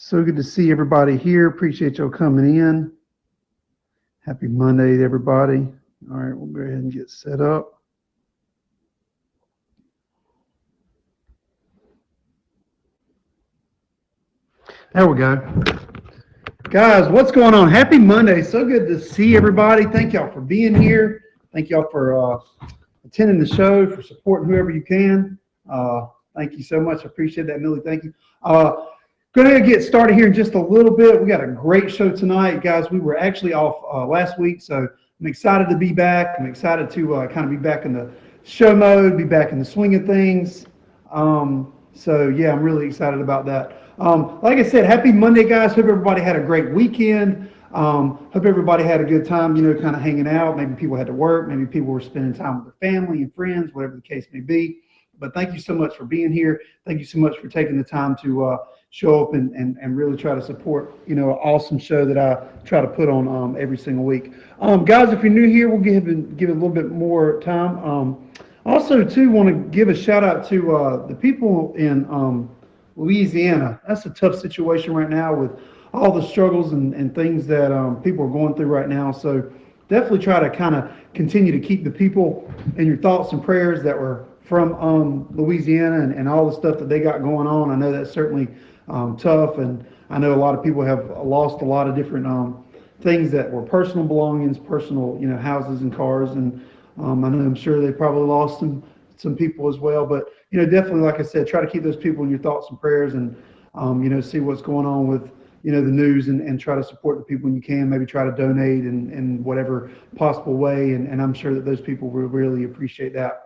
So good to see everybody here. Appreciate y'all coming in. Happy Monday to everybody. All right, we'll go ahead and get set up. There we go. Guys, what's going on? Happy Monday. So good to see everybody. Thank y'all for being here. Thank y'all for attending the show, for supporting whoever you can. Thank you so much. I appreciate that, Millie. Thank you. Going to get started here in just a little bit. We got a great show tonight, guys. We were actually off last week, so I'm excited to be back. I'm excited to kind of be back in the show mode, be back in the swing of things. So yeah, I'm really excited about that. Like I said, happy Monday, guys. Hope everybody had a great weekend. Hope everybody had a good time, kind of hanging out. Maybe people had to work. Maybe people were spending time with their family and friends, whatever the case may be. But thank you so much for being here. Thank you so much for taking the time to show up and really try to support, an awesome show that I try to put on every single week. Guys, if you're new here, we'll give it a little bit more time. Also, too, want to give a shout out to the people in Louisiana. That's a tough situation right now with all the struggles and things that people are going through right now. So definitely try to kind of continue to keep the people in your thoughts and prayers that were from Louisiana and all the stuff that they got going on. I know that's certainly tough, and I know a lot of people have lost a lot of different things that were personal belongings, personal, houses and cars, and I'm sure they probably lost some people as well. But definitely, like I said, try to keep those people in your thoughts and prayers, and see what's going on with the news, and try to support the people when you can. Maybe try to donate in whatever possible way, and I'm sure that those people will really appreciate that.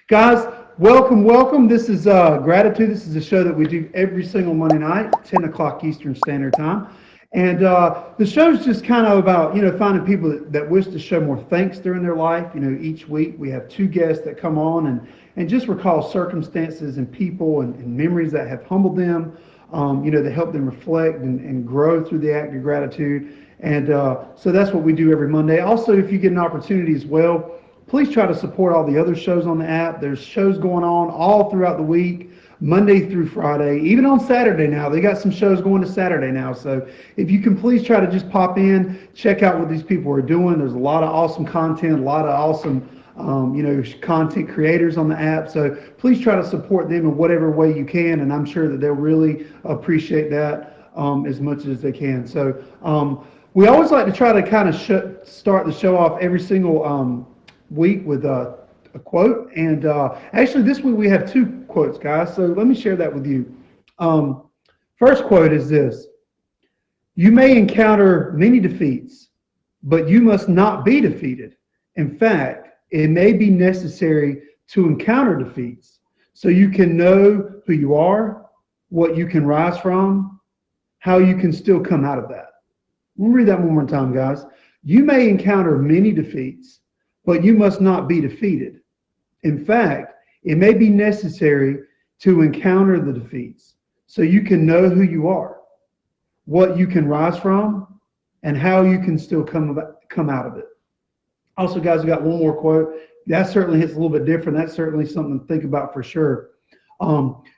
Guys, welcome. This is Graititude. This is a show that we do every single Monday night, 10 o'clock Eastern Standard Time. And the show's just kind of about, finding people that wish to show more thanks during their life. Each week we have two guests that come on and just recall circumstances and people and memories that have humbled them, that help them reflect and grow through the act of gratitude. And so that's what we do every Monday. Also, if you get an opportunity as well, please try to support all the other shows on the app. There's shows going on all throughout the week, Monday through Friday, even on Saturday now. They got some shows going to Saturday now. So if you can please try to just pop in, check out what these people are doing. There's a lot of awesome content, a lot of awesome, content creators on the app. So please try to support them in whatever way you can. And I'm sure that they'll really appreciate that as much as they can. So we always like to try to kind of start the show off every single week with a quote, and actually this week we have two quotes, guys, so let me share that with you. First quote is this: "You may encounter many defeats, but you must not be defeated. In fact, it may be necessary to encounter defeats so you can know who you are, what you can rise from, how you can still come out of that." Let me read that one more time, guys. You may encounter many defeats, but you must not be defeated. In fact, it may be necessary to encounter the defeats so you can know who you are, what you can rise from, and how you can still come out of it. Also, guys, we got one more quote. That certainly hits a little bit different. That's certainly something to think about for sure.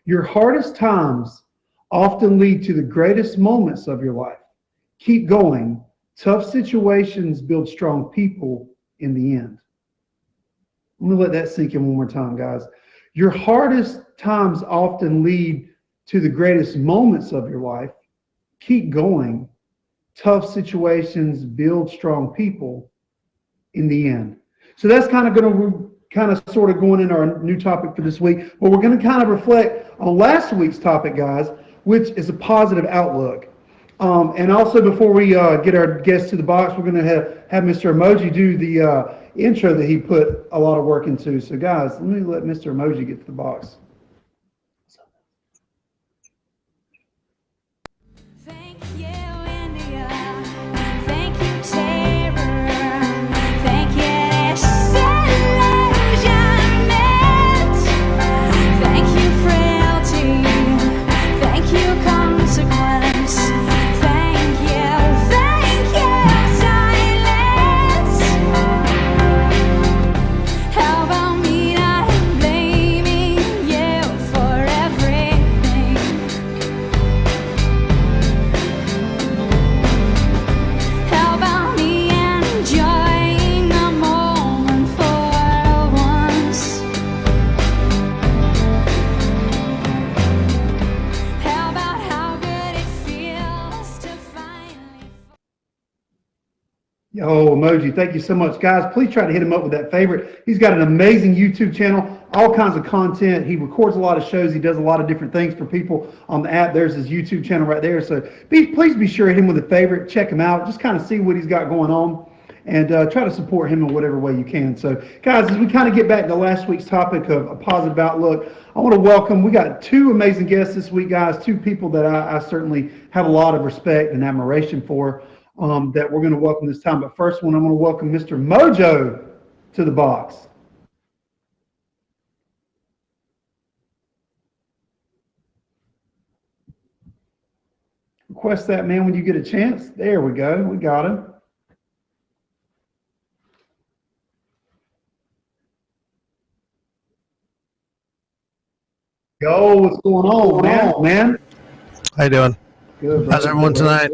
Your hardest times often lead to the greatest moments of your life. Keep going. Tough situations build strong people in the end. Let me let that sink in one more time, guys. Your hardest times often lead to the greatest moments of your life. Keep going. Tough situations build strong people in the end. So that's kind of sort of going into our new topic for this week. But we're going to kind of reflect on last week's topic, guys, which is a positive outlook. And also, before we get our guests to the box, we're going to have Mr. Emoji do the intro that he put a lot of work into. So, guys, let me let Mr. Emoji get to the box. Thank you, India. Thank you, Terror. Thank you, Disillusionment. Thank you, Frailty. Thank you, Consequence. Thank you, silence. How about me not blaming you? Oh, Emoji, thank you so much. Guys, please try to hit him up with that favorite. He's got an amazing YouTube channel, all kinds of content. He records a lot of shows. He does a lot of different things for people on the app. There's his YouTube channel right there. So please be sure to hit him with a favorite. Check him out. Just kind of see what he's got going on and try to support him in whatever way you can. So, guys, as we kind of get back to last week's topic of a positive outlook, I want to welcome, we got two amazing guests this week, guys, two people that I certainly have a lot of respect and admiration for. That we're going to welcome this time. But first one, I'm going to welcome Mr. Mojo to the box. Request that, man, when you get a chance. There we go. We got him. Yo, what's going on, man? How you doing? Good. How's everyone tonight?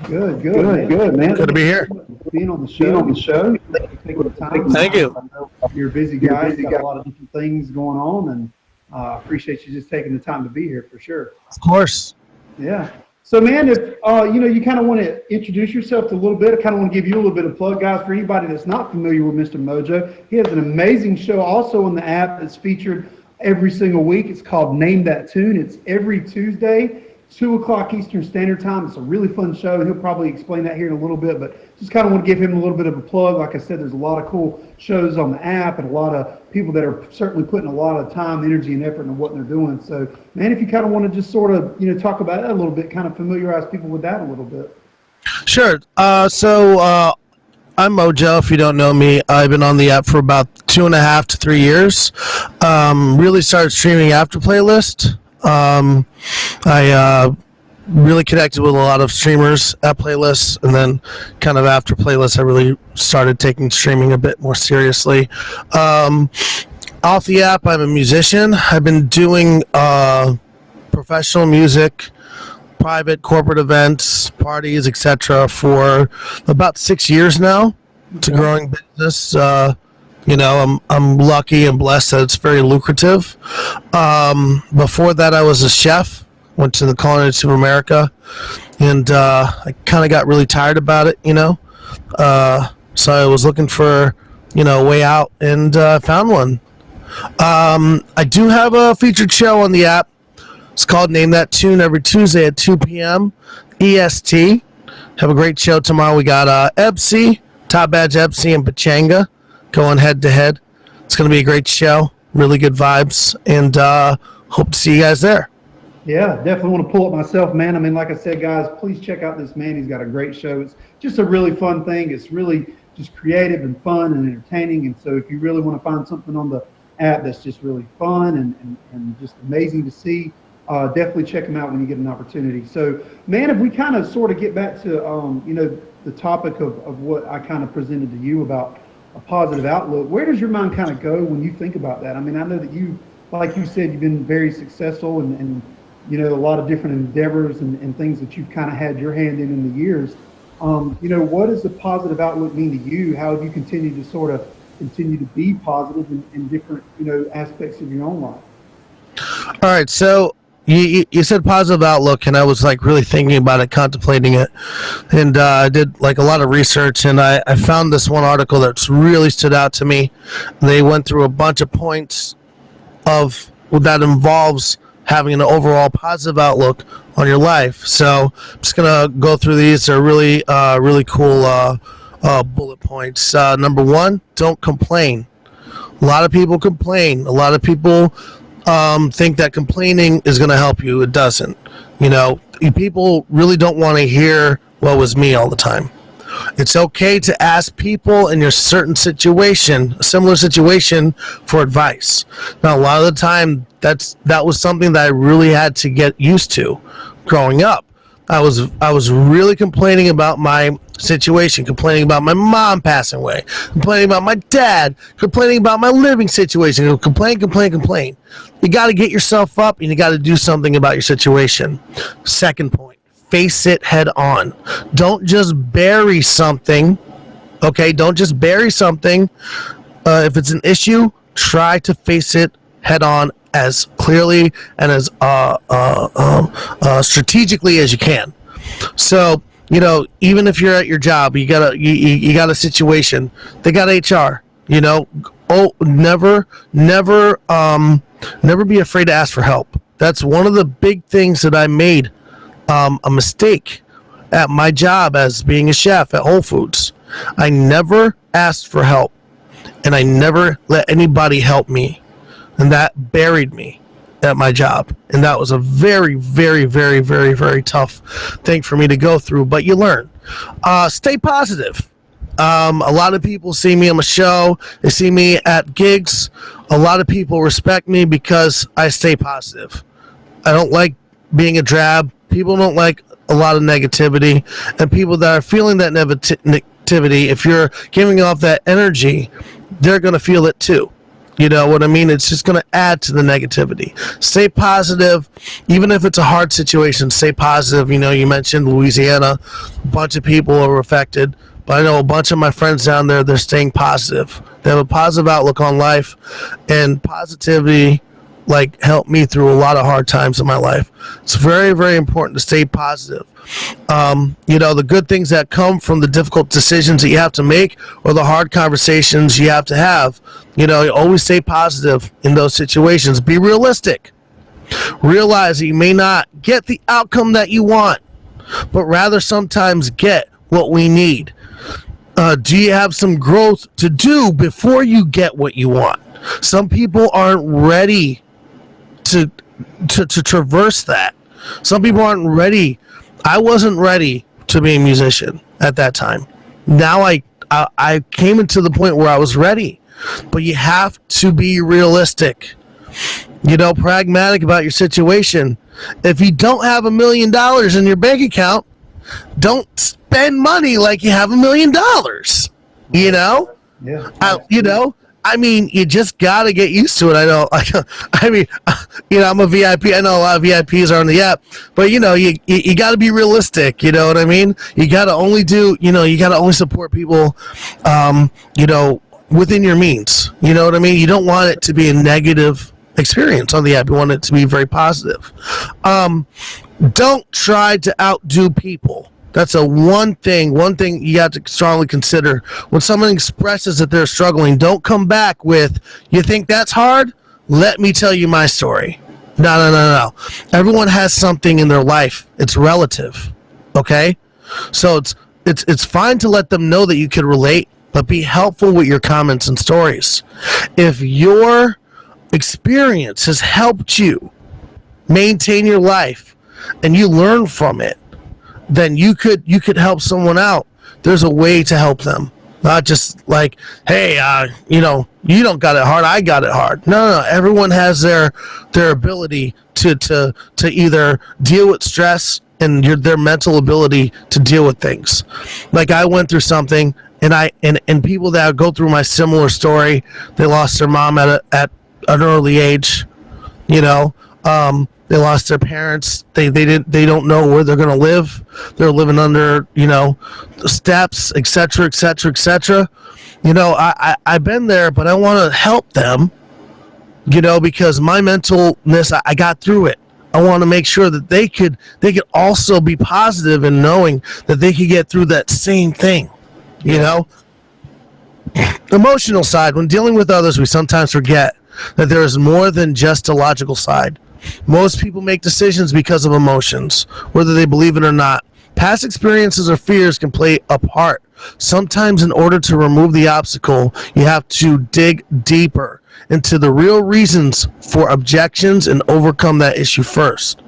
Good, man. Good to be here. Being on the show. Thank you for taking the time. Thank you. I know you're a busy guy. You got a lot of different things going on, and I appreciate you just taking the time to be here for sure. Of course. Yeah. So, man, if you kind of want to introduce yourself a little bit, I kind of want to give you a little bit of plug, guys. For anybody that's not familiar with Mr. Mojo, he has an amazing show also on the app that's featured every single week. It's called Name That Tune. It's every Tuesday, 2 o'clock Eastern Standard Time. It's a really fun show. He'll probably explain that here in a little bit, but just kind of want to give him a little bit of a plug. Like I said, there's a lot of cool shows on the app and a lot of people that are certainly putting a lot of time, energy, and effort into what they're doing. So, man, if you kind of want to just sort of, talk about that a little bit, kind of familiarize people with that a little bit. Sure. So I'm Mojo. If you don't know me, I've been on the app for about 2.5 to 3 years. Really started streaming after Playlist. I really connected with a lot of streamers at Playlist, and then kind of after Playlist, I really started taking streaming a bit more seriously. Off the app, I'm a musician. I've been doing professional music, private corporate events, parties, etc. for about 6 years now. It's a growing business. I'm lucky and blessed that it's very lucrative. Before that, I was a chef. Went to the Culinary Super America, and I kind of got really tired about it, So I was looking for, a way out, and found one. I do have a featured show on the app. It's called Name That Tune every Tuesday at 2 p.m. EST. Have a great show tomorrow. We got Epsi, Top Badge Epsi, and Pachanga going head to head. It's going to be a great show. Really good vibes, and hope to see you guys there. Yeah, definitely want to pull up myself, man. I mean, like I said, guys, please check out this man. He's got a great show. It's just a really fun thing. It's really just creative and fun and entertaining. And so if you really want to find something on the app that's just really fun and just amazing to see, definitely check him out when you get an opportunity. So, man, if we kind of sort of get back to, the topic of what I kind of presented to you about a positive outlook, where does your mind kind of go when you think about that? I mean, I know that you, like you said, you've been very successful and a lot of different endeavors and things that you've kind of had your hand in the years. What does the positive outlook mean to you? How have you continued to sort of continue to be positive in different, aspects of your own life? All right, so you said positive outlook, and I was like really thinking about it, contemplating it, and I did like a lot of research, and I found this one article that's really stood out to me. They went through a bunch of points that involves having an overall positive outlook on your life. So I'm just gonna go through these. They're really cool bullet points. Number one, don't complain. A lot of people complain. A lot of people think that complaining is going to help you. It doesn't. People really don't want to hear "what was me" all the time. It's okay to ask people in your certain situation, a similar situation, for advice. Now, a lot of the time, that was something that I really had to get used to growing up. I was really complaining about my situation, complaining about my mom passing away, complaining about my dad, complaining about my living situation, complain. You got to get yourself up and you got to do something about your situation. Second point, face it head on. Don't just bury something, okay? Don't just bury something. If it's an issue, try to face it head on as clearly and as strategically as you can. So even if you're at your job, you got a situation. They got HR. Never be afraid to ask for help. That's one of the big things that I made a mistake at my job as being a chef at Whole Foods. I never asked for help, and I never let anybody help me, and that buried me at my job. And that was a very, very, very, very, very tough thing for me to go through, but you learn. Stay positive. A lot of people see me on a show. They see me at gigs. A lot of people respect me because I stay positive. I don't like being a drab. People don't like a lot of negativity. And people that are feeling that negativity, if you're giving off that energy, they're going to feel it too. You know what I mean? It's just going to add to the negativity. Stay positive. Even if it's a hard situation, stay positive. You mentioned Louisiana. A bunch of people are affected. But I know a bunch of my friends down there, they're staying positive. They have a positive outlook on life. And positivity, helped me through a lot of hard times in my life. It's very, very important to stay positive. The good things that come from the difficult decisions that you have to make or the hard conversations you have to have, you always stay positive in those situations. Be realistic. Realize that you may not get the outcome that you want, but rather sometimes get what we need. Do you have some growth to do before you get what you want? Some people aren't ready to traverse that. Some people aren't ready. I wasn't ready to be a musician at that time. Now I came into the point where I was ready. But you have to be realistic. Pragmatic about your situation. If you don't have $1 million in your bank account, don't spend money like you have $1 million. Yeah. You just got to get used to it. I know. I'm a VIP. I know a lot of VIPs are on the app, but you got to be realistic. You know what I mean? You got to only you got to only support people, within your means. You know what I mean? You don't want it to be a negative experience on the app. You want it to be very positive. Don't try to outdo people. That's one thing you have to strongly consider. When someone expresses that they're struggling, don't come back with, you think that's hard? Let me tell you my story. No. Everyone has something in their life. It's relative. Okay? So it's fine to let them know that you can relate, but be helpful with your comments and stories. If your experience has helped you maintain your life and you learn from it, then you could help someone out. There's a way to help them. Not just like, hey, you don't got it hard, I got it hard. No. Everyone has their ability to either deal with stress and their mental ability to deal with things. Like I went through something, and people that go through my similar story, they lost their mom at an early age. They lost their parents. They don't know where they're gonna live. They're living under steps, etc., etc., etc. I've been there, but I want to help them. Because my mentalness, I got through it. I want to make sure that they could also be positive in knowing that they could get through that same thing. Emotional side. When dealing with others, we sometimes forget that there is more than just a logical side. Most people make decisions because of emotions, whether they believe it or not. Past experiences or fears can play a part. Sometimes in order to remove the obstacle, you have to dig deeper into the real reasons for objections and overcome that issue first.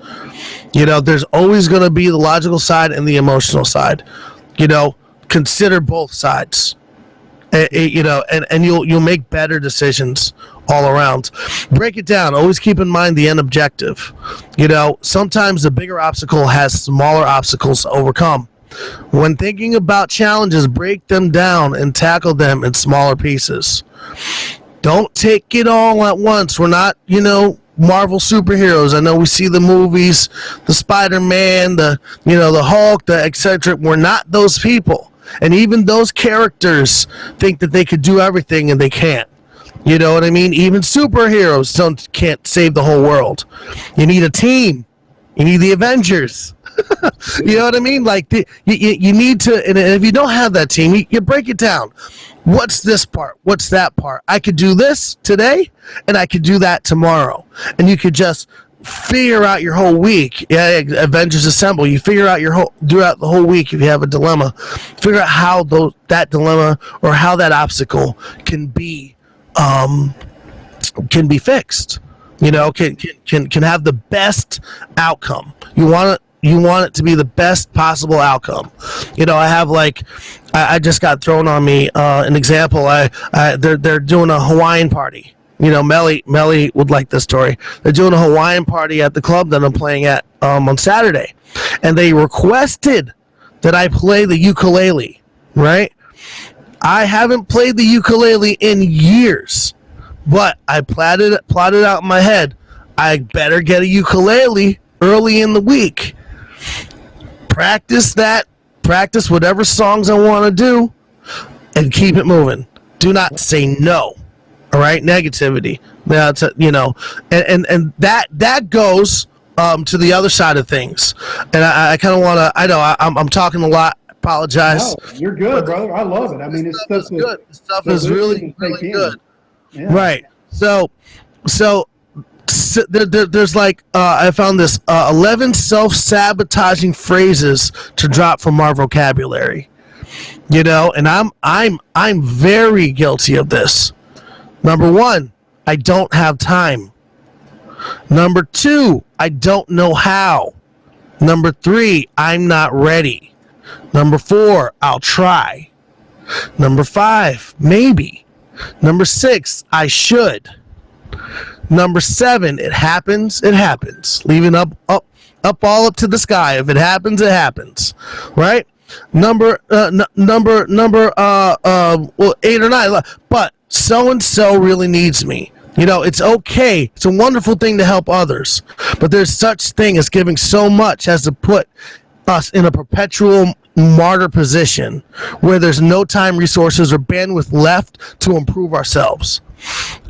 There's always going to be the logical side and the emotional side. Consider both sides. And you'll make better decisions all around. Break it down. Always keep in mind the end objective. Sometimes the bigger obstacle has smaller obstacles to overcome. When thinking about challenges, break them down and tackle them in smaller pieces. Don't take it all at once. We're not, Marvel superheroes. I know we see the movies, the Spider-Man, the Hulk, the etc. We're not those people. And even those characters think that they could do everything and they can't. You know what I mean? Even superheroes can't save the whole world. You need a team. You need the Avengers. You know what I mean? Like you need to, and if you don't have that team, you break it down. What's this part? What's that part? I could do this today, and I could do that tomorrow, and you could just figure out your whole week. Yeah, Avengers Assemble. You figure out throughout the whole week if you have a dilemma. Figure out how that dilemma or how that obstacle can be fixed. You know, can have the best outcome. You want it to be the best possible outcome. You know, I have I just got thrown on me an example. They're doing a Hawaiian party. You know, Melly would like this story. They're doing a Hawaiian party at the club that I'm playing at on Saturday, and they requested that I play the ukulele. Right? I haven't played the ukulele in years, but I plotted out in my head. I better get a ukulele early in the week. Practice whatever songs I want to do, and keep it moving. Do not say no. All right, negativity. Now, and that goes to the other side of things. And I kind of want to. I know I'm talking a lot. Apologize. No, you're good, brother. I love it. I mean, it's stuff good. This stuff is really good. Yeah. Right. So there's I found this 11 self-sabotaging phrases to drop from our vocabulary. You know, and I'm very guilty of this. Number 1, I don't have time. Number 2, I don't know how. Number 3, I'm not ready. Number 4, I'll try. Number 5, maybe. Number 6, I should. Number 7, it happens. Leaving up all up to the sky. If it happens, it happens. Right? Number 8 or 9. But so-and-so really needs me. You know, it's okay. It's a wonderful thing to help others. But there's such thing as giving so much as to put us in a perpetual martyr position where there's no time, resources, or bandwidth left to improve ourselves.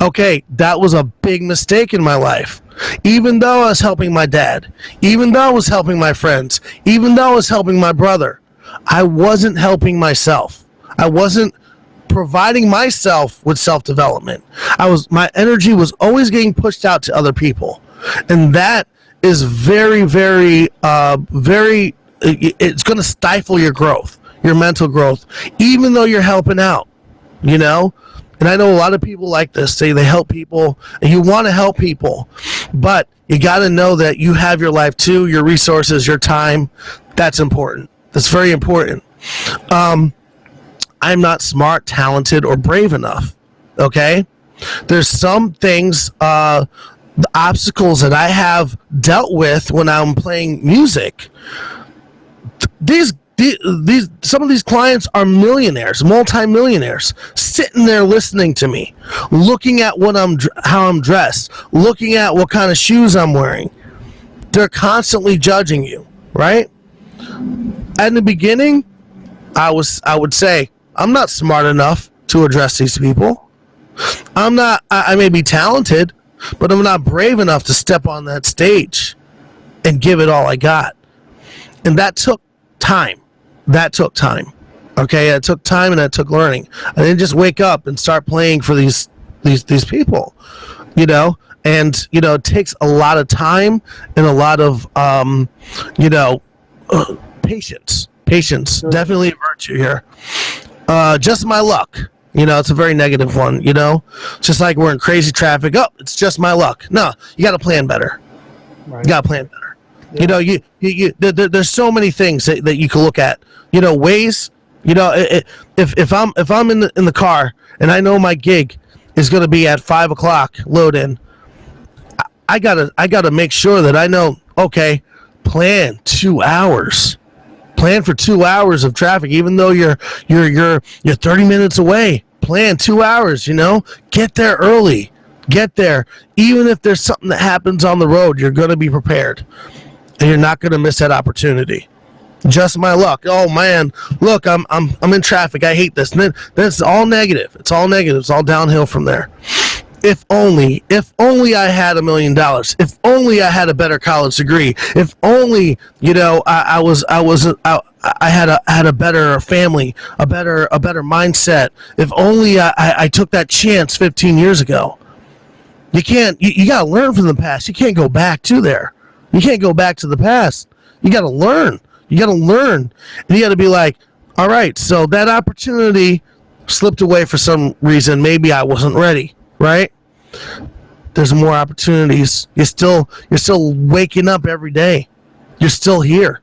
Okay, that was a big mistake in my life. Even though I was helping my dad, even though I was helping my friends, even though I was helping my brother, I wasn't helping myself. I wasn't providing myself with self-development. My energy was always getting pushed out to other people. And that is very, very, it's going to stifle your growth, your mental growth, even though you're helping out, you know? And I know a lot of people like this, say they help people, and you want to help people, but you got to know that you have your life too, your resources, your time. That's important. That's very important. I'm not smart, talented, or brave enough. Okay? There's some things, the obstacles that I have dealt with when I'm playing music. Some of these clients are millionaires, multimillionaires, sitting there listening to me, looking at how I'm dressed, looking at what kind of shoes I'm wearing. They're constantly judging you, right? In the beginning, I would say, I'm not smart enough to address these people. I may be talented, but I'm not brave enough to step on that stage and give it all I got. And that took time. Okay, it took time and it took learning. I didn't just wake up and start playing for these people, you know. And you know, it takes a lot of time and a lot of patience. Sure. Definitely a virtue here. Just my luck. You know, it's a very negative one. You know, just like we're in crazy traffic. Oh, it's just my luck. No, you got to plan better. Right. You got to plan better. Yeah. You know, there's so many things that you can look at. You know, ways. You know, if I'm in the car and I know my gig is going to be at 5 o'clock load in, I gotta make sure that I know. Okay, plan 2 hours. Plan for 2 hours of traffic, even though you're 30 minutes away. Plan 2 hours. You know, get there early. Get there, even if there's something that happens on the road. You're going to be prepared, and you're not going to miss that opportunity. Just my luck. Oh man, look, I'm in traffic. I hate this. And then it's all negative. It's all negative. It's all downhill from there. if only I had $1 million, if only I had a better college degree, if only, I had a better family, a better mindset, if only I took that chance 15 years ago. You got to learn from the past. You can't go back to there. You can't go back to the past. You got to learn. You got to learn. And you got to be like, all right, so that opportunity slipped away for some reason. Maybe I wasn't ready, right? There's more opportunities. You're still waking up every day. You're still here.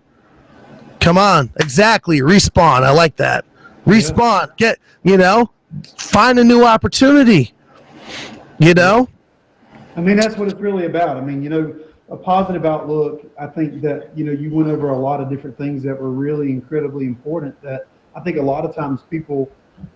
Come on. Exactly. Respawn. I like that. Respawn. Find a new opportunity. I mean, that's what it's really about. I mean, a positive outlook, I think that, you went over a lot of different things that were really incredibly important that I think a lot of times people,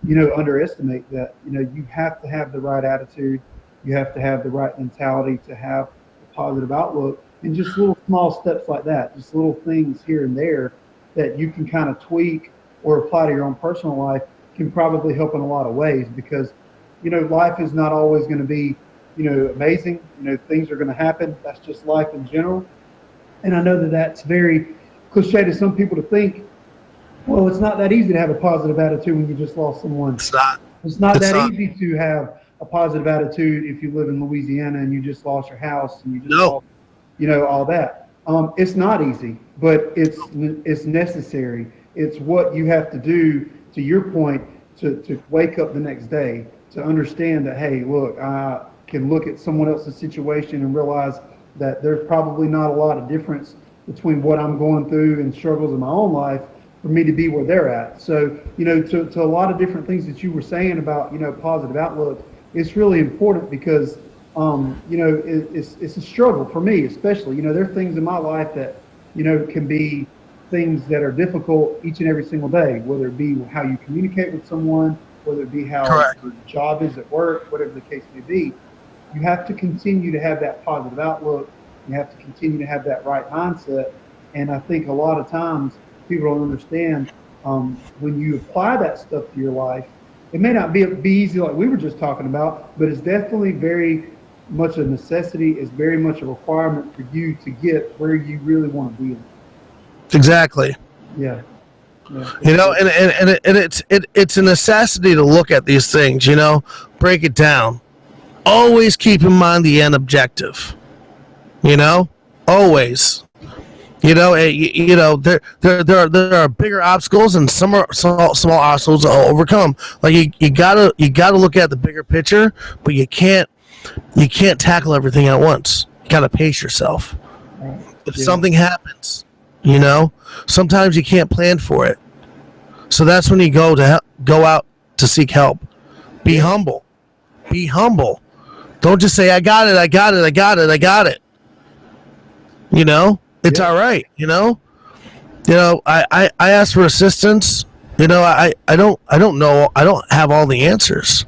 underestimate that, you have to have the right attitude. You have to have the right mentality to have a positive outlook, and just little small steps like that, just little things here and there that you can kind of tweak or apply to your own personal life can probably help in a lot of ways because, life is not always going to be, amazing. Things are going to happen. That's just life in general. And I know that that's very cliche to some people to think, well, it's not that easy to have a positive attitude when you just lost someone. It's not. It's not that easy to have a positive attitude if you live in Louisiana and you just lost your house and you just lost, all that. It's not easy, but it's necessary. It's what you have to do, to your point, to wake up the next day, to understand that, hey, look, I can look at someone else's situation and realize that there's probably not a lot of difference between what I'm going through and struggles in my own life for me to be where they're at. So, to a lot of different things that you were saying about, positive outlook, it's really important because, it's a struggle for me, especially, there are things in my life that, can be things that are difficult each and every single day, whether it be how you communicate with someone, whether it be how your job is at work, whatever the case may be. You have to continue to have that positive outlook. You have to continue to have that right mindset. And I think a lot of times people don't understand when you apply that stuff to your life, it may not be easy like we were just talking about, but it's definitely very much a necessity. It's very much a requirement for you to get where you really want to be. Exactly. Yeah. And it's a necessity to look at these things, break it down. Always keep in mind the end objective. Always. There are bigger obstacles and some are small obstacles to overcome. Like you gotta look at the bigger picture, but you can't tackle everything at once. You gotta pace yourself. If something happens, sometimes you can't plan for it. So that's when you go out to seek help. Be humble. Be humble. Don't just say, I got it. It's all right. I ask for assistance. I don't know. I don't have all the answers.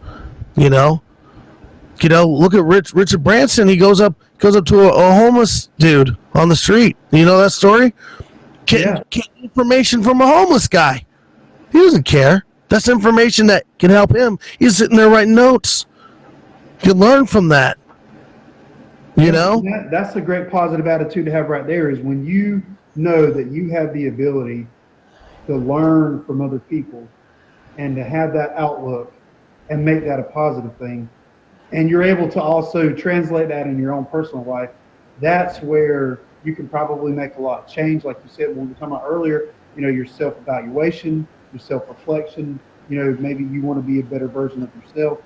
Look at Richard Branson. He goes up to a homeless dude on the street. You know that story? Get information from a homeless guy. He doesn't care. That's information that can help him. He's sitting there writing notes. You learn from that. That's a great positive attitude to have right there, is when you know that you have the ability to learn from other people and to have that outlook and make that a positive thing. And you're able to also translate that in your own personal life. That's where you can probably make a lot of change. Like you said, when we were talking about earlier, your self-evaluation, your self-reflection, maybe you want to be a better version of yourself.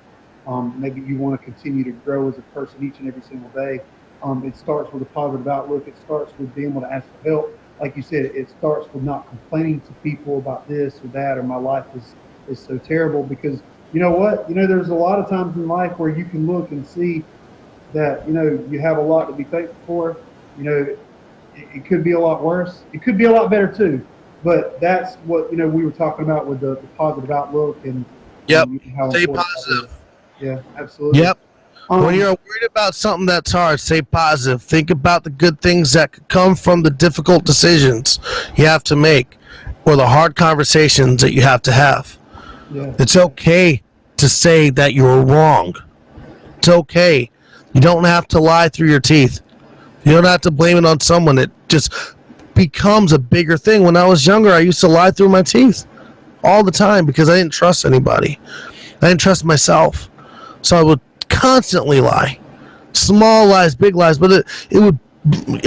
Maybe you want to continue to grow as a person each and every single day. It starts with a positive outlook. It starts with being able to ask for help. Like you said, it starts with not complaining to people about this or that, or my life is so terrible, because you know what? There's a lot of times in life where you can look and see that, you have a lot to be thankful for. It could be a lot worse. It could be a lot better too. But that's what, we were talking about with the positive outlook and how stay positive. Yeah, absolutely. Yep. When you're worried about something that's hard, stay positive. Think about the good things that could come from the difficult decisions you have to make or the hard conversations that you have to have. Yeah. It's okay to say that you're wrong. It's okay. You don't have to lie through your teeth. You don't have to blame it on someone. It just becomes a bigger thing. When I was younger, I used to lie through my teeth all the time because I didn't trust anybody. I didn't trust myself. So I would constantly lie. Small lies, big lies, but it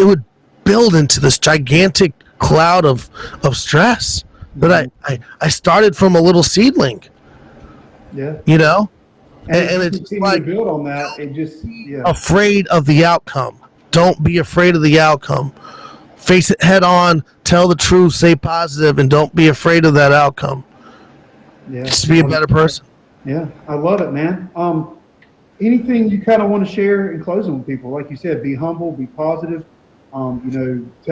would build into this gigantic cloud of stress. But I started from a little seedling. Yeah. You know? And it's continue like to build on that. It just, yeah. afraid of the outcome. Don't be afraid of the outcome. Face it head on, tell the truth, stay positive, and don't be afraid of that outcome. Yeah. Just be a better person. Yeah, I love it, man. Anything you kind of want to share in closing with people? Like you said, be humble, be positive, tell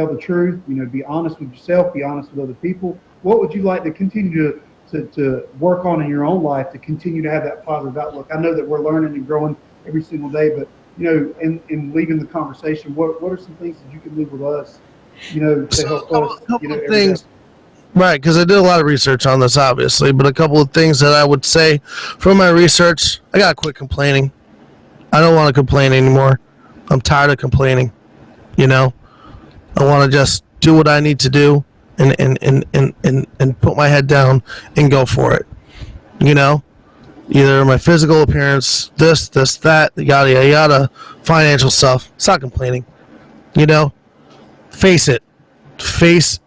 the truth, be honest with yourself, be honest with other people. What would you like to continue to work on in your own life to continue to have that positive outlook? I know that we're learning and growing every single day, but, in leaving the conversation, what are some things that you can leave with us, to help us, A couple of every things. day? Right, because I did a lot of research on this, obviously, but a couple of things that I would say from my research, I got to quit complaining. I don't want to complain anymore. I'm tired of complaining. I want to just do what I need to do and put my head down and go for it. Either my physical appearance, this, that, yada, yada, yada, financial stuff. Stop complaining. Face it. Face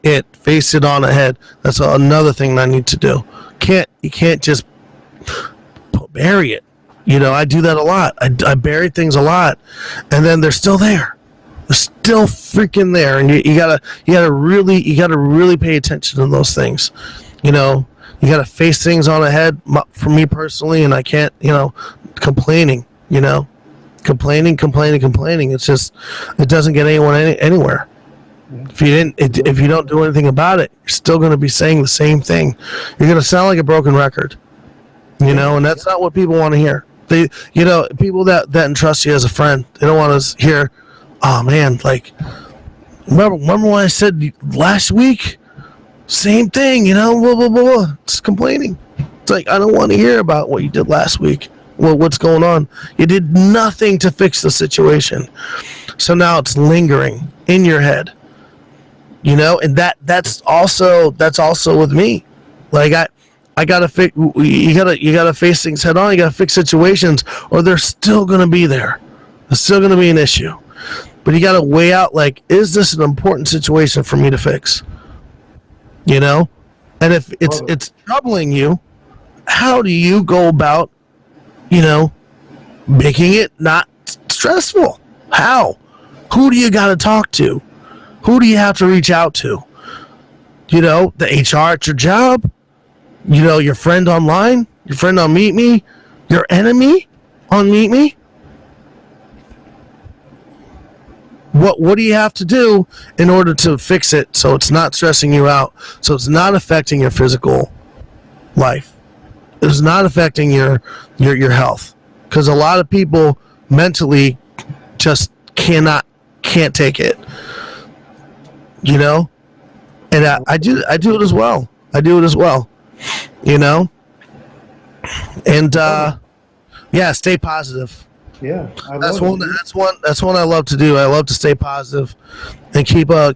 it on ahead. That's another thing I need to do. You can't just bury it. I do that a lot. I bury things a lot, and then they're still there. They're still freaking there, and you gotta really pay attention to those things. You gotta face things on ahead. For me personally, and I can't. Complaining. Complaining. It's just it doesn't get anyone anywhere. If you don't do anything about it, you're still going to be saying the same thing. You're going to sound like a broken record, and that's not what people want to hear. People that entrust you as a friend, they don't want to hear, oh man, like, remember when I said last week, same thing, blah, blah, blah. It's complaining. It's like, I don't want to hear about what you did last week. Well, what's going on? You did nothing to fix the situation. So now it's lingering in your head. And that's also with me. Like I gotta fix. You gotta face things head on. You gotta fix situations, or they're still gonna be there. It's still gonna be an issue. But you gotta weigh out, like, is this an important situation for me to fix? And if it's troubling you, how do you go about, making it not stressful? How? Who do you gotta talk to? Who do you have to reach out to? The HR at your job? Your friend online? Your friend on Meet Me? Your enemy on Meet Me? What do you have to do in order to fix it so it's not stressing you out, so it's not affecting your physical life? It's not affecting your health. Because a lot of people mentally just can't take it. And I do it as well. And stay positive. Yeah, That's one I love to do. I love to stay positive and keep a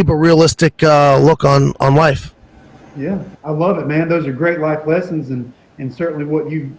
realistic look on life. Yeah, I love it, man. Those are great life lessons, and certainly what you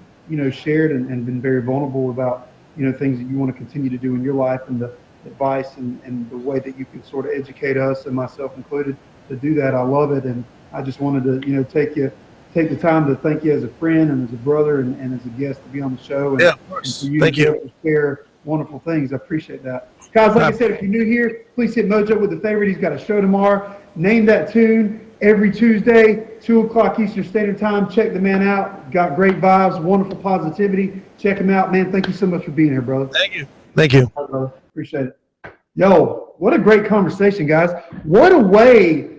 shared and been very vulnerable about things that you want to continue to do in your life, and the advice and the way that you can sort of educate us, and myself included, to do that. I love it, and I just wanted to take the time to thank you as a friend and as a brother and as a guest to be on the show. And, yeah, of course. Thank you. To share wonderful things. I appreciate that. Guys, like I said, if you're new here, please hit Mojo with the favorite. He's got a show tomorrow. Name that tune every Tuesday, 2 o'clock Eastern Standard Time. Check the man out. Got great vibes, wonderful positivity. Check him out, man. Thank you so much for being here, brother. Thank you. Thank you. All right, brother. Appreciate it. Yo, what a great conversation, guys. What a way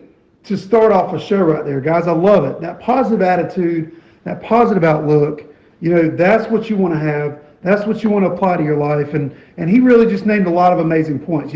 to start off a show right there, guys. I love it. That positive attitude, that positive outlook, that's what you want to have. That's what you want to apply to your life. And he really just named a lot of amazing points.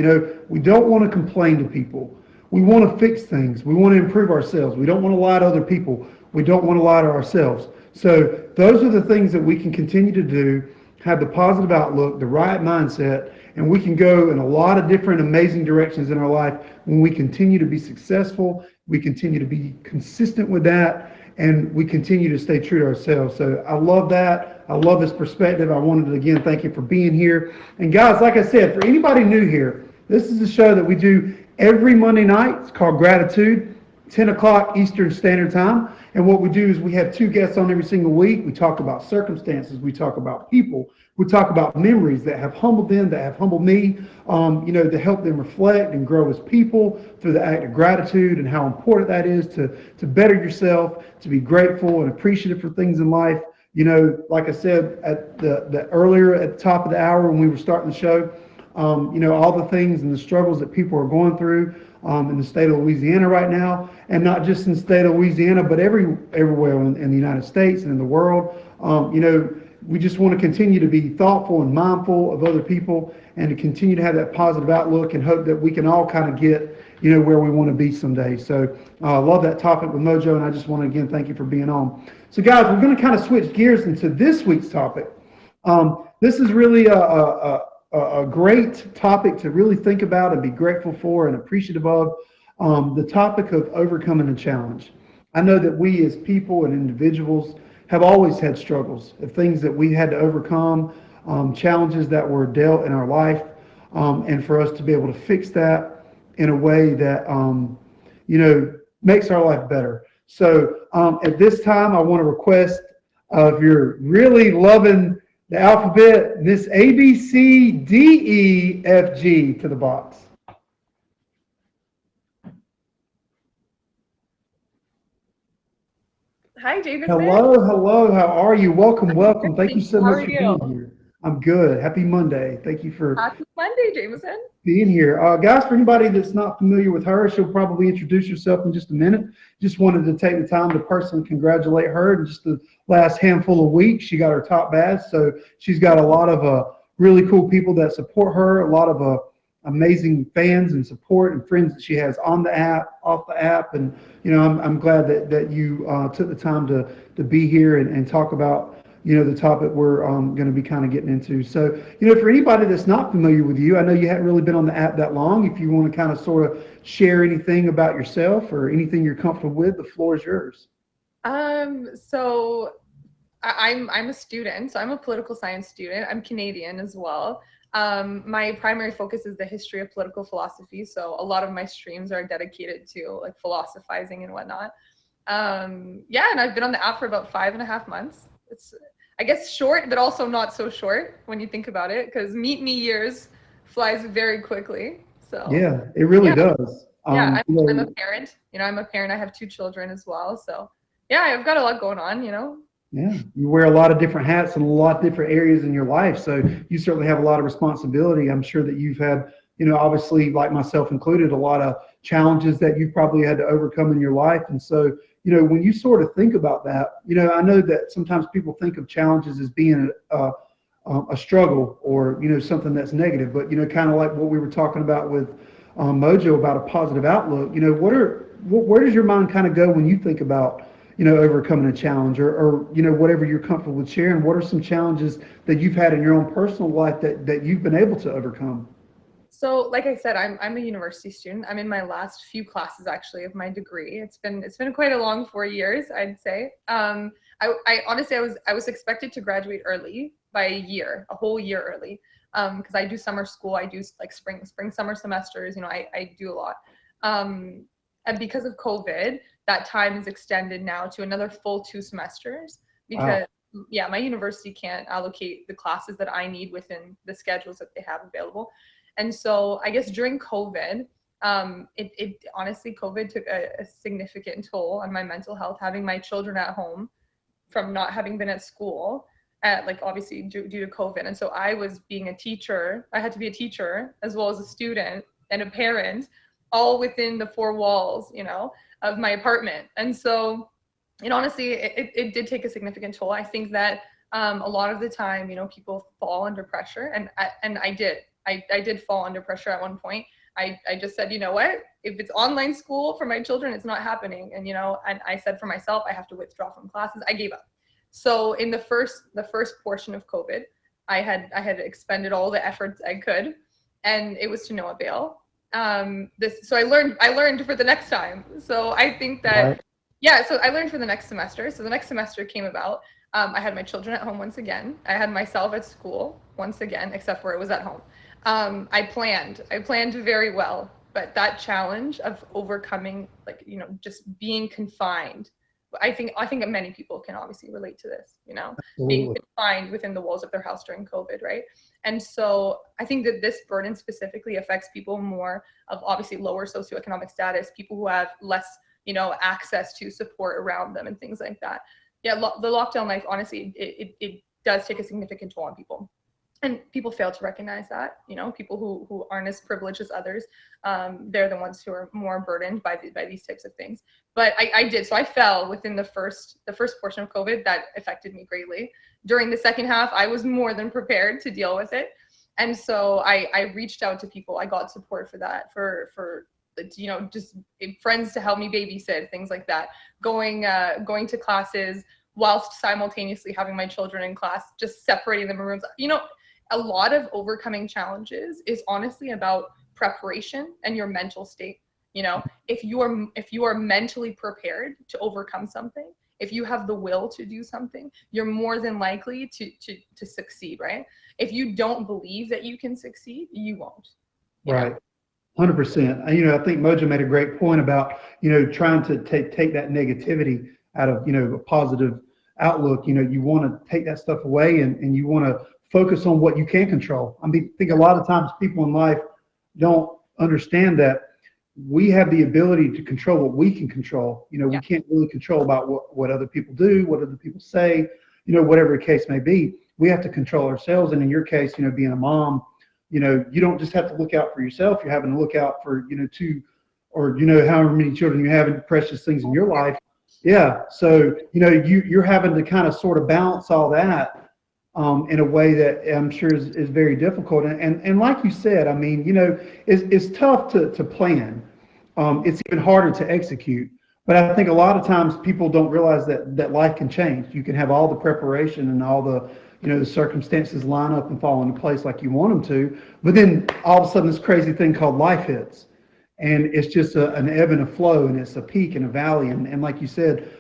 We don't want to complain to people. We want to fix things. We want to improve ourselves. We don't want to lie to other people. We don't want to lie to ourselves. So those are the things that we can continue to do. have the positive outlook, the right mindset, and we can go in a lot of different amazing directions in our life when we continue to be successful, we continue to be consistent with that, and we continue to stay true to ourselves. So I love that. I love this perspective. I wanted to again thank you for being here. And guys, like I said, for anybody new here, this is a show that we do every Monday night. It's called Gratitude, 10 o'clock Eastern Standard Time. And what we do is we have two guests on every single week. We talk about circumstances. We talk about people. We talk about memories that have humbled them, that have humbled me, to help them reflect and grow as people through the act of gratitude and how important that is to better yourself, to be grateful and appreciative for things in life. Like I said at the earlier at the top of the hour when we were starting the show, all the things and the struggles that people are going through in the state of Louisiana right now, and not just in the state of Louisiana, but everywhere in the United States and in the world. We just want to continue to be thoughtful and mindful of other people and to continue to have that positive outlook and hope that we can all kind of get, where we want to be someday. So I love that topic with Mojo, and I just want to again thank you for being on. So guys, we're going to kind of switch gears into this week's topic. This is really a great topic to really think about and be grateful for and appreciative of, the topic of overcoming a challenge. I know that we as people and individuals have always had struggles, of things that we had to overcome, challenges that were dealt in our life, and for us to be able to fix that in a way that, makes our life better. So at this time, I want to request if you're really loving the alphabet, Miss A, B, C, D, E, F, G to the box. Hi, David. Hello. How are you? Welcome. Thank you so How much are for you? being here. I'm good. Happy Monday. Thank you for Happy Monday, Jamison. being here. Guys, for anybody that's not familiar with her, she'll probably introduce herself in just a minute. Just wanted to take the time to personally congratulate her. In just the last handful of weeks, she got her top badge. So she's got a lot of really cool people that support her, a lot of amazing fans and support and friends that she has on the app, off the app. And, I'm glad that you took the time to be here and talk about the topic we're going to be kind of getting into. So, for anybody that's not familiar with you, I know you haven't really been on the app that long. If you want to kind of sort of share anything about yourself or anything you're comfortable with, the floor is yours. So I'm a student. So I'm a political science student. I'm Canadian as well. My primary focus is the history of political philosophy. So a lot of my streams are dedicated to like philosophizing and whatnot. And I've been on the app for about 5.5 months. It's, I guess, short, but also not so short when you think about it, because meet me years flies very quickly. So Yeah, it really does. I'm a parent. I'm a parent. I have 2 children as well. So I've got a lot going on. Yeah, you wear a lot of different hats in a lot of different areas in your life. So you certainly have a lot of responsibility. I'm sure that you've had, obviously, like myself included, a lot of challenges that you've probably had to overcome in your life. And so, when you sort of think about that, I know that sometimes people think of challenges as being a struggle or, something that's negative. But, kind of like what we were talking about with Mojo about a positive outlook, where does your mind kind of go when you think about overcoming a challenge or whatever you're comfortable with sharing? What are some challenges that you've had in your own personal life that you've been able to overcome? So, like I said, I'm a university student. I'm in my last few classes actually of my degree. It's been quite a long 4 years, I'd say. I honestly I was expected to graduate early by a whole year early, because I do summer school. I do like spring summer semesters. I do a lot. And because of COVID, that time is extended now to another full 2 semesters because my university can't allocate the classes that I need within the schedules that they have available. And so I guess during COVID, it honestly, COVID took a significant toll on my mental health, having my children at home from not having been at school, obviously due to COVID. And so I was being a teacher. I had to be a teacher as well as a student and a parent, all within the 4 walls, of my apartment. And so, honestly, it did take a significant toll. I think that a lot of the time, people fall under pressure, and I did. I did fall under pressure at one point. I just said, you know what, if it's online school for my children, it's not happening. And, and I said for myself, I have to withdraw from classes. I gave up. So in the first portion of COVID, I had expended all the efforts I could, and it was to no avail. So I learned for the next time. So I think that, Right. yeah, so I learned for the next semester. So the next semester came about. I had my children at home once again. I had myself at school once again, except for it was at home. I planned very well, but that challenge of overcoming, like, just being confined. I think many people can obviously relate to this, being Absolutely. confined within the walls of their house during COVID, right? And so I think that this burden specifically affects people more of obviously lower socioeconomic status, people who have less, access to support around them and things like that. Yeah, the lockdown life, honestly, it does take a significant toll on people. And people fail to recognize that, people who aren't as privileged as others, they're the ones who are more burdened by these types of things. But I did. So I fell within the first portion of COVID. That affected me greatly. During the second half, I was more than prepared to deal with it. And so I reached out to people. I got support for that, for just friends to help me babysit, things like that. Going to classes whilst simultaneously having my children in class, just separating them in rooms. A lot of overcoming challenges is honestly about preparation and your mental state. If you are mentally prepared to overcome something, if you have the will to do something, you're more than likely to succeed, right? If you don't believe that you can succeed, you won't. Right. 100%. I think Mojo made a great point about, trying to take that negativity out of, a positive outlook. You want to take that stuff away, and you want to focus on what you can control. I think a lot of times people in life don't understand that we have the ability to control what we can control. We can't really control about what other people do, what other people say, whatever the case may be. We have to control ourselves. And in your case, being a mom, you don't just have to look out for yourself. You're having to look out for, two, or, however many children you have, and precious things in your life. Yeah. So, you're having to kind of sort of balance all that in a way that I'm sure is very difficult. And like you said, it's tough to plan. It's even harder to execute. But I think a lot of times people don't realize that life can change. You can have all the preparation and all the, the circumstances line up and fall into place like you want them to. But then all of a sudden this crazy thing called life hits. And it's just an ebb and a flow, and it's a peak and a valley. And like you said,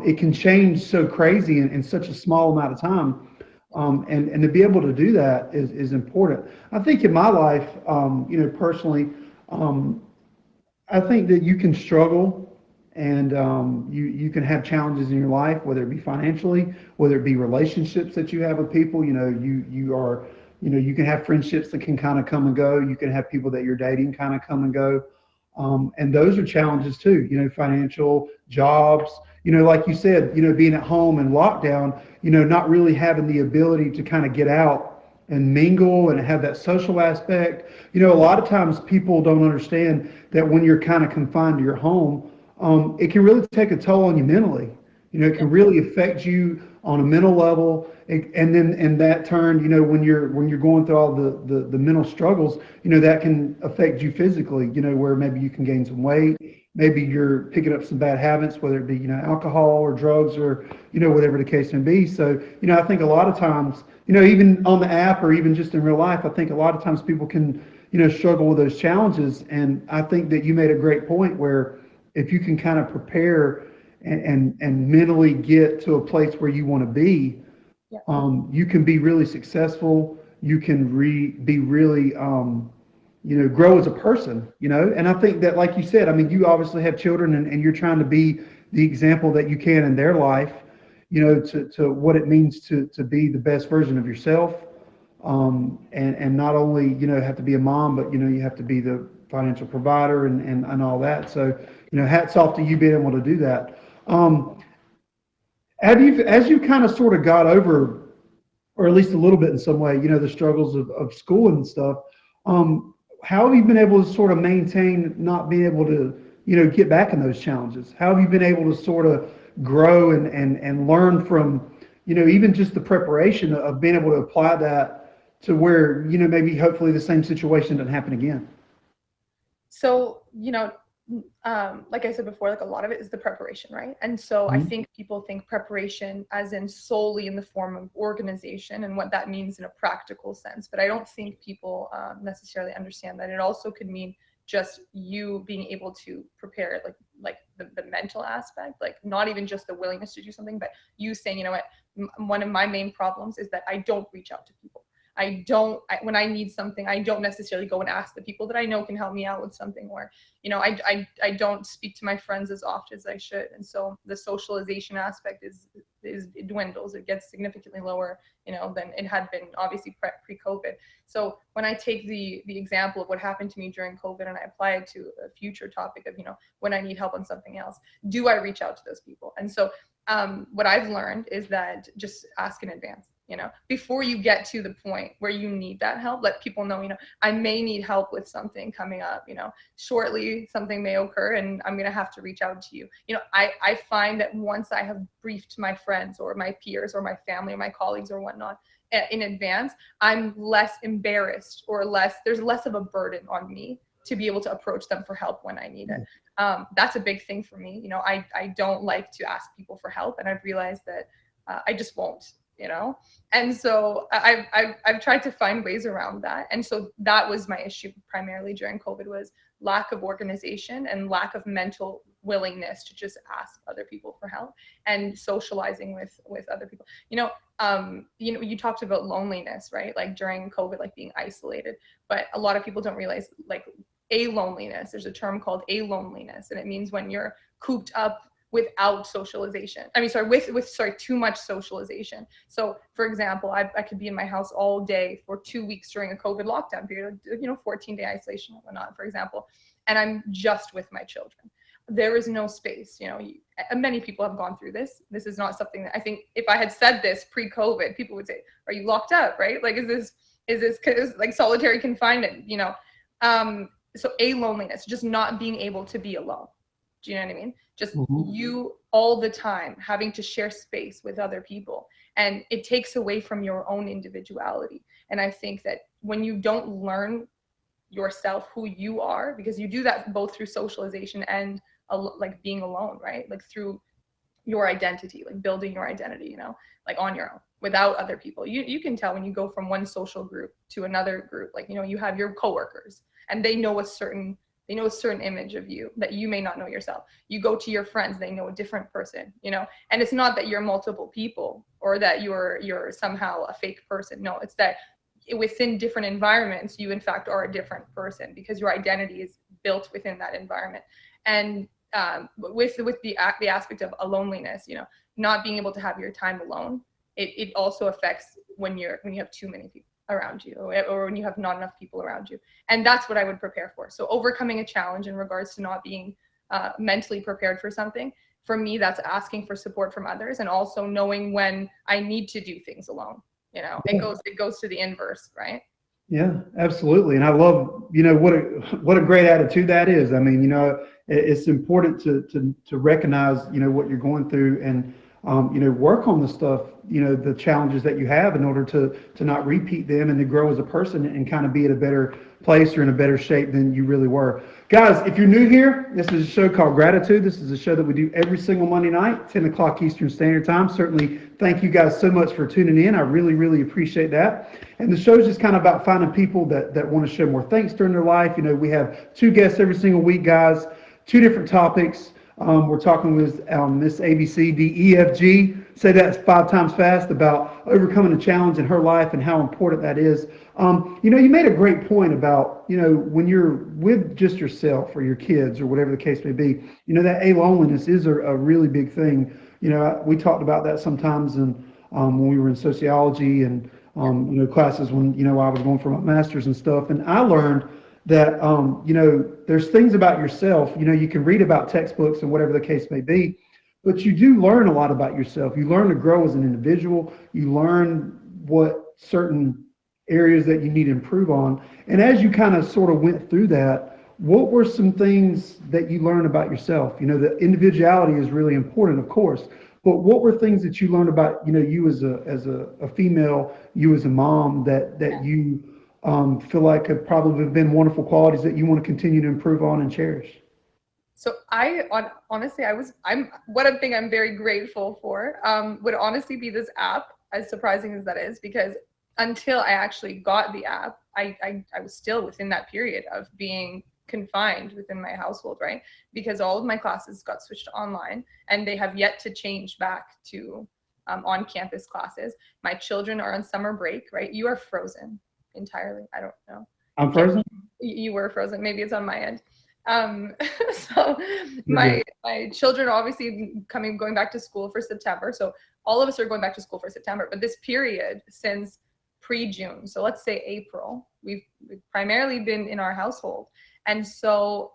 it can change so crazy in such a small amount of time. And to be able to do that is important. I think in my life, personally, I think that you can struggle, and you can have challenges in your life, whether it be financially, whether it be relationships that you have with people. You can have friendships that can kind of come and go. You can have people that you're dating kind of come and go. And those are challenges too, financial, jobs, like you said, being at home and lockdown, not really having the ability to kind of get out and mingle and have that social aspect. A lot of times people don't understand that when you're kind of confined to your home, it can really take a toll on you mentally. It can really affect you on a mental level. And then in that turn, when you're going through all the mental struggles, that can affect you physically, where maybe you can gain some weight, maybe you're picking up some bad habits, whether it be, alcohol or drugs or, whatever the case may be. So, I think a lot of times, even on the app or even just in real life, I think a lot of times people can, struggle with those challenges. And I think that you made a great point where if you can kind of prepare and mentally get to a place where you want to be, you can be really successful. You can be really, grow as a person, and I think that, like you said, you obviously have children, and you're trying to be the example that you can in their life, to what it means to be the best version of yourself. And not only, have to be a mom, but, you have to be the financial provider and all that. So, hats off to you being able to do that. As you kind of sort of got over, or at least a little bit in some way, the struggles of school and stuff, how have you been able to sort of maintain not being able to, get back in those challenges? How have you been able to sort of grow and learn from, even just the preparation of being able to apply that to where, maybe hopefully the same situation doesn't happen again? So, like I said before, like a lot of it is the preparation, right? And so I think people think preparation as in solely in the form of organization and what that means in a practical sense. But I don't think people necessarily understand that it also could mean just you being able to prepare, like the mental aspect, like not even just the willingness to do something, but you saying, you know what, one of my main problems is that I don't reach out to people. When I need something, I don't necessarily go and ask the people that I know can help me out with something, or, you know, I don't speak to my friends as often as I should. And so the socialization aspect it dwindles, it gets significantly lower, you know, than it had been obviously pre-COVID. So when I take the example of what happened to me during COVID and I apply it to a future topic of, you know, when I need help on something else, do I reach out to those people? And so what I've learned is that just ask in advance. You know, before you get to the point where you need that help, let people know, you know, I may need help with something coming up, you know, shortly something may occur and I'm going to have to reach out to you. You know, I find that once I have briefed my friends or my peers or my family or my colleagues or whatnot in advance, I'm less embarrassed or there's less of a burden on me to be able to approach them for help when I need it. That's a big thing for me. You know, I don't like to ask people for help, and I've realized that I just won't. You know, and so I've tried to find ways around that. And so that was my issue primarily during COVID, was lack of organization and lack of mental willingness to just ask other people for help and socializing with other people. You know, you talked about loneliness, right? Like during COVID, like being isolated, but a lot of people don't realize like loneliness. There's a term called loneliness, and it means when you're cooped up without socialization. I mean, sorry, with too much socialization. So for example, I could be in my house all day for 2 weeks during a COVID lockdown period, you know, 14-day isolation and whatnot, for example, and I'm just with my children. There is no space, you know, many people have gone through this. This is not something that I think if I had said this pre-COVID, people would say, are you locked up, right? Like, is this like solitary confinement, you know? So loneliness, just not being able to be alone. Do you know what I mean? Just you all the time having to share space with other people, and it takes away from your own individuality. And I think that when you don't learn yourself, who you are, because you do that both through socialization and like being alone, right? Like through your identity, like building your identity, you know, like on your own without other people. You can tell when you go from one social group to another group, like, you know, you have your coworkers and they know a certain image of you that you may not know yourself. You go to your friends, they know a different person, you know, and it's not that you're multiple people or that you're somehow a fake person. No, it's that within different environments, you in fact are a different person because your identity is built within that environment. And with the aspect of a loneliness, you know, not being able to have your time alone, it also affects when you have too many people around you, or when you have not enough people around you. And that's what I would prepare for. So overcoming a challenge in regards to not being mentally prepared for something, for me, that's asking for support from others, and also knowing when I need to do things alone. You know, it goes to the inverse, right? Yeah, absolutely. And I love, you know, what a great attitude that is. I mean, you know, it's important to recognize, you know, what you're going through, and you know, work on the stuff, you know, the challenges that you have in order to not repeat them and to grow as a person and kind of be at a better place or in a better shape than you really were. Guys, if you're new here, this is a show called Graititude. This is a show that we do every single Monday night, 10 o'clock Eastern Standard Time. Certainly, thank you guys so much for tuning in. I really, really appreciate that. And the show is just kind of about finding people that want to show more thanks during their life. You know, we have 2 guests every single week, guys, 2 different topics. We're talking with Miss ABCDEFG, say that 5 times fast, about overcoming a challenge in her life and how important that is. You know, you made a great point about, you know, when you're with just yourself or your kids or whatever the case may be, you know, that loneliness is a really big thing. You know, we talked about that sometimes when we were in sociology and, you know, classes when, you know, I was going for my master's and stuff. And I learned that, you know, there's things about yourself, you know, you can read about textbooks and whatever the case may be, but you do learn a lot about yourself. You learn to grow as an individual. You learn what certain areas that you need to improve on. And as you kind of sort of went through that, what were some things that you learned about yourself? You know, the individuality is really important, of course, but what were things that you learned about, you know, you as a female, you as a mom, that you feel like have probably been wonderful qualities that you want to continue to improve on and cherish? So honestly, one thing I'm very grateful for would honestly be this app, as surprising as that is, because until I actually got the app, I was still within that period of being confined within my household, right? Because all of my classes got switched online, and they have yet to change back to on-campus classes. My children are on summer break, right? You are frozen entirely. I don't know. I'm frozen? You were frozen. Maybe it's on my end. So my children are obviously going back to school for September. So all of us are going back to school for September. But this period since pre-June, so let's say April, we've primarily been in our household. And so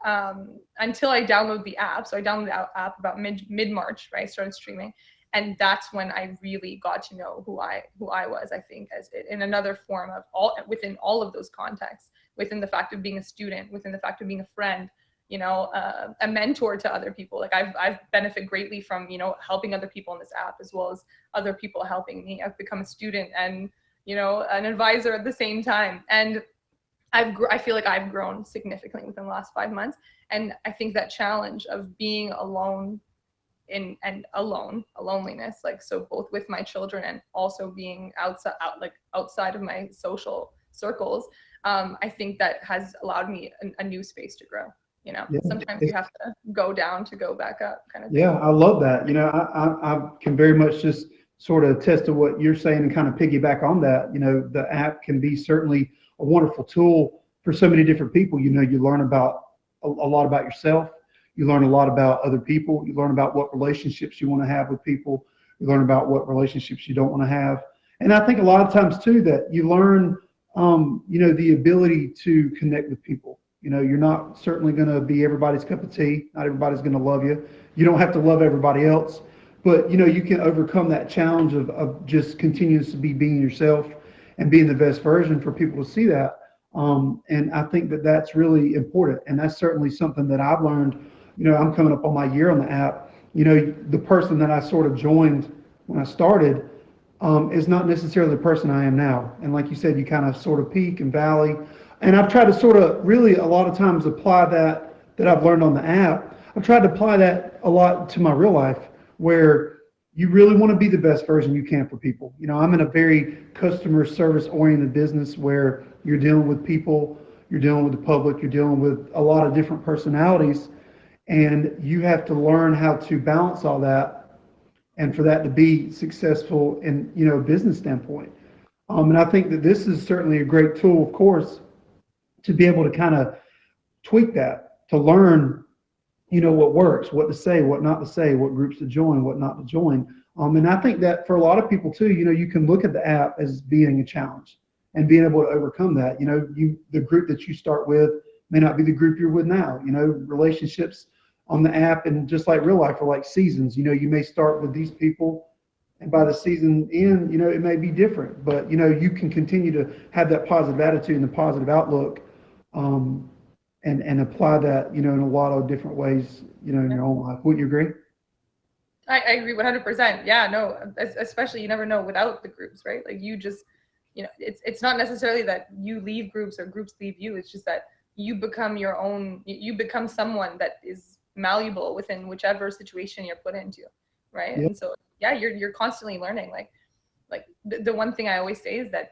until I download the app, so I downloaded the app about mid-March, right? Started streaming. And that's when I really got to know who I was, I think, as in another form of within all of those contexts, within the fact of being a student, within the fact of being a friend, a mentor to other people. Like I've benefited greatly from, helping other people in this app, as well as other people helping me. I've become a student and, an advisor at the same time. And I feel like I've grown significantly within the last 5 months. And I think that challenge of being alone a loneliness, like, so both with my children and also being outside of my social circles, I think that has allowed me a new space to grow. Yeah, sometimes you have to go down to go back up, kind of thing. Yeah, I love that. I can very much just sort of attest to what you're saying and kind of piggyback on that. The app can be certainly a wonderful tool for so many different people. You learn about a lot about yourself. You learn a lot about other people. You learn about what relationships you want to have with people. You learn about what relationships you don't want to have. And I think a lot of times too that you learn, the ability to connect with people. You're not certainly going to be everybody's cup of tea. Not everybody's going to love you. You don't have to love everybody else, but you can overcome that challenge of just continuously being yourself and being the best version for people to see that. And I think that that's really important. And that's certainly something that I've learned. I'm coming up on my year on the app. The person that I sort of joined when I started is not necessarily the person I am now. And like you said, you kind of sort of peak and valley. And I've tried to sort of really a lot of times apply that I've learned on the app. I've tried to apply that a lot to my real life, where you really want to be the best version you can for people. I'm in a very customer service oriented business where you're dealing with people, you're dealing with the public, you're dealing with a lot of different personalities, and you have to learn how to balance all that and for that to be successful in, a business standpoint. And I think that this is certainly a great tool, of course, to be able to kind of tweak that, to learn, what works, what to say, what not to say, what groups to join, what not to join. And I think that for a lot of people too, you can look at the app as being a challenge and being able to overcome that. The group that you start with may not be the group you're with now. Relationships on the app and just like real life are like seasons. You may start with these people, and by the season end, it may be different. But you can continue to have that positive attitude and the positive outlook, and apply that, in a lot of different ways, in your own life. Wouldn't you agree? I agree 100%. Yeah, no, especially you never know without the groups, right? Like you just, it's not necessarily that you leave groups or groups leave you. It's just that you become your own, you become someone that is malleable within whichever situation you're put into, right? Yeah. And so, yeah, you're constantly learning. Like the one thing I always say is that,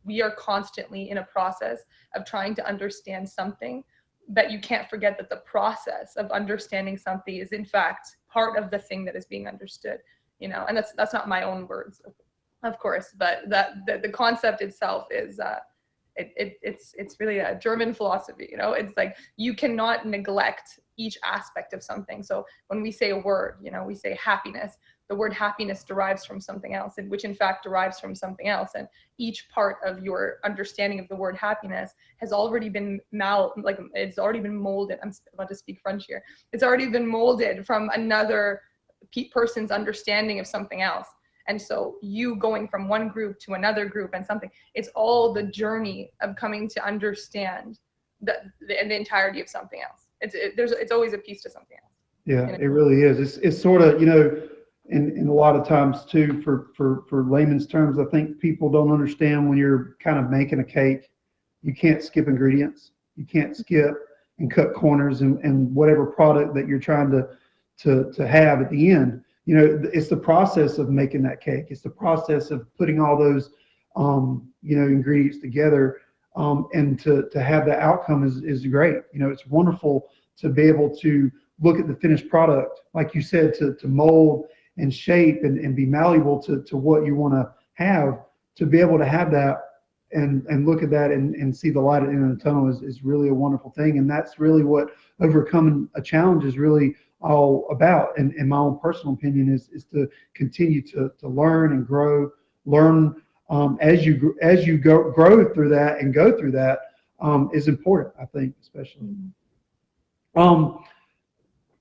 we are constantly in a process of trying to understand something, but you can't forget that the process of understanding something is in fact part of the thing that is being understood, and that's not my own words, of course, but that the concept itself is it's really a German philosophy. It's like you cannot neglect each aspect of something. So when we say a word, we say happiness, the word happiness derives from something else, and which in fact derives from something else. And each part of your understanding of the word happiness has already been it's already been molded. I'm about to speak French here. It's already been molded from another person's understanding of something else. And so you going from one group to another group and something, it's all the journey of coming to understand the entirety of something else. It's always a piece to something else. Yeah, it really is. It's sort of, in a lot of times too, for layman's terms, I think people don't understand when you're kind of making a cake, you can't skip ingredients. You can't skip and cut corners and whatever product that you're trying to have at the end. You know, it's the process of making that cake. It's the process of putting all those, you know, ingredients together, and to have the outcome is great. You know, it's wonderful to be able to look at the finished product, like you said, to mold and shape and be malleable to what you want to have. To be able to have that and look at that and see the light at the end of the tunnel is really a wonderful thing. And that's really what overcoming a challenge is really all about. And in my own personal opinion is to continue to learn and grow, as you grow through that and go through that, is important, I think, especially.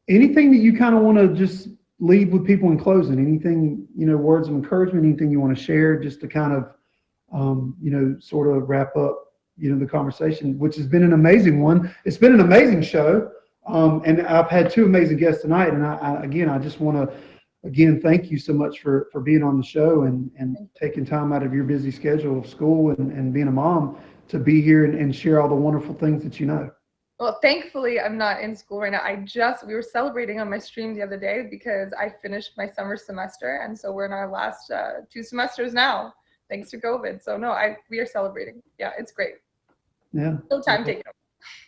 Anything that you kind of want to just leave with people in closing? Anything, you know, words of encouragement, anything you want to share just to kind of, you know, sort of wrap up, you know, the conversation, which has been an amazing one. It's been an amazing show. And I've had two amazing guests tonight. And I just want to, again, thank you so much for being on the show and taking time out of your busy schedule of school and being a mom to be here and share all the wonderful things that you know. Well, thankfully, I'm not in school right now. We were celebrating on my stream the other day because I finished my summer semester. And so we're in our last 2 semesters now, thanks to COVID. So no, we are celebrating. Yeah, it's great. Yeah. No time taken.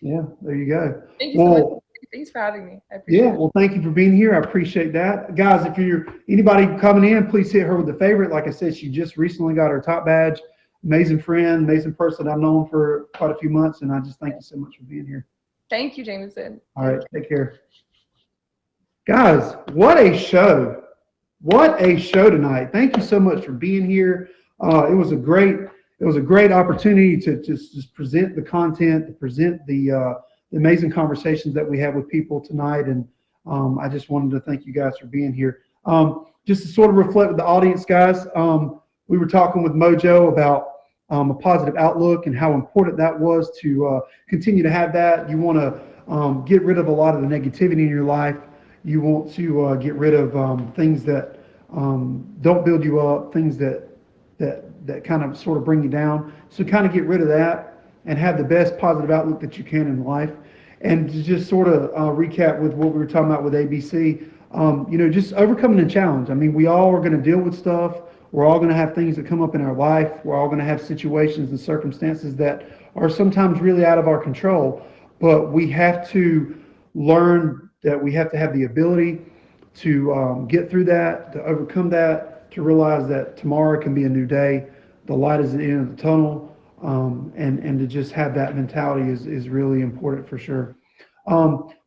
Yeah, there you go. Thank you so much. Thanks for having me. I appreciate it. Well, thank you for being here. I appreciate that. Guys, if you're anybody coming in, please hit her with the favorite. Like I said, she just recently got her top badge. Amazing friend, amazing person I've known for quite a few months. And I just thank you so much for being here. Thank you, Jamison. All right, take care. Guys, what a show. What a show tonight. Thank you so much for being here. It was a great opportunity to just present the content, to present the amazing conversations that we had with people tonight. And I just wanted to thank you guys for being here. Just to sort of reflect with the audience, guys, we were talking with Mojo about a positive outlook and how important that was to continue to have that. You want to get rid of a lot of the negativity in your life. You want to get rid of things that don't build you up, things that kind of sort of bring you down. So kind of get rid of that and have the best positive outlook that you can in life. And to just sort of recap with what we were talking about with ABC, you know, just overcoming a challenge. I mean, we all are going to deal with stuff. We're all going to have things that come up in our life. We're all going to have situations and circumstances that are sometimes really out of our control. But we have to learn that we have to have the ability to get through that, to overcome that, to realize that tomorrow can be a new day. The light is at the end of the tunnel. And to just have that mentality is really important for sure.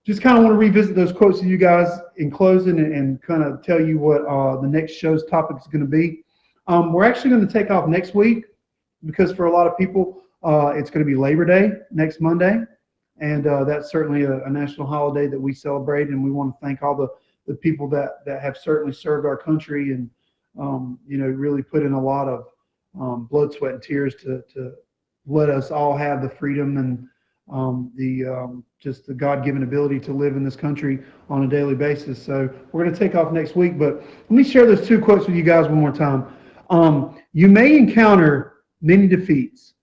Just kind of want to revisit those quotes with you guys in closing and kind of tell you what the next show's topic is going to be. We're actually going to take off next week because for a lot of people, it's going to be Labor Day next Monday. And that's certainly a national holiday that we celebrate. And we want to thank all the people that have certainly served our country and, you know, really put in a lot of blood, sweat, and tears to let us all have the freedom and just the God-given ability to live in this country on a daily basis. So we're going to take off next week, but let me share those 2 quotes with you guys one more time. You may encounter many defeats,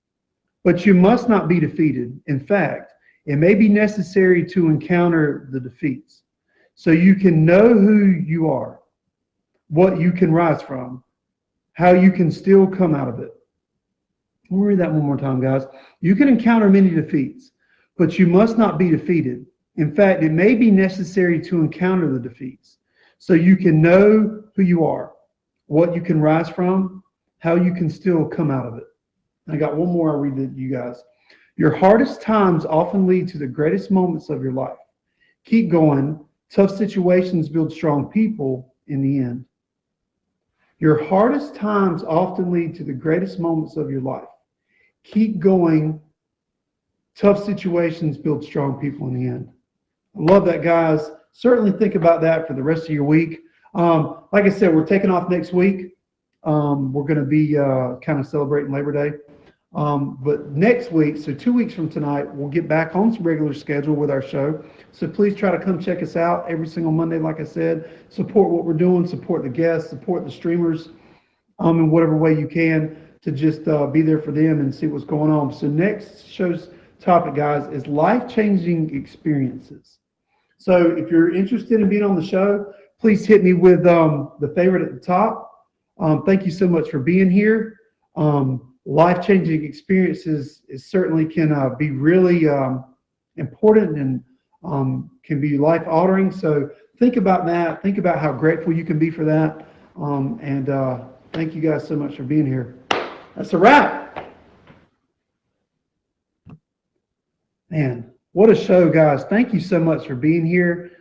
but you must not be defeated. In fact, it may be necessary to encounter the defeats so you can know who you are, what you can rise from, how you can still come out of it. Let me read that one more time, guys. You can encounter many defeats, but you must not be defeated. In fact, it may be necessary to encounter the defeats so you can know who you are, what you can rise from, how you can still come out of it. I got one more I'll read to you guys. Your hardest times often lead to the greatest moments of your life. Keep going. Tough situations build strong people in the end. Your hardest times often lead to the greatest moments of your life. Keep going. Tough situations build strong people in the end. I love that, guys. Certainly think about that for the rest of your week. Like I said, we're taking off next week. We're going to be kind of celebrating Labor Day. But next week, so 2 weeks from tonight, we'll get back on some regular schedule with our show. So please try to come check us out every single Monday, like I said. Support what we're doing, support the guests, support the streamers in whatever way you can to just be there for them and see what's going on. So next show's topic, guys, is life-changing experiences. So if you're interested in being on the show, please hit me with the favorite at the top. Thank you so much for being here. Life-changing experiences certainly can be really important and can be life-altering. So think about that. Think about how grateful you can be for that. And thank you guys so much for being here. That's a wrap. Man, what a show, guys. Thank you so much for being here.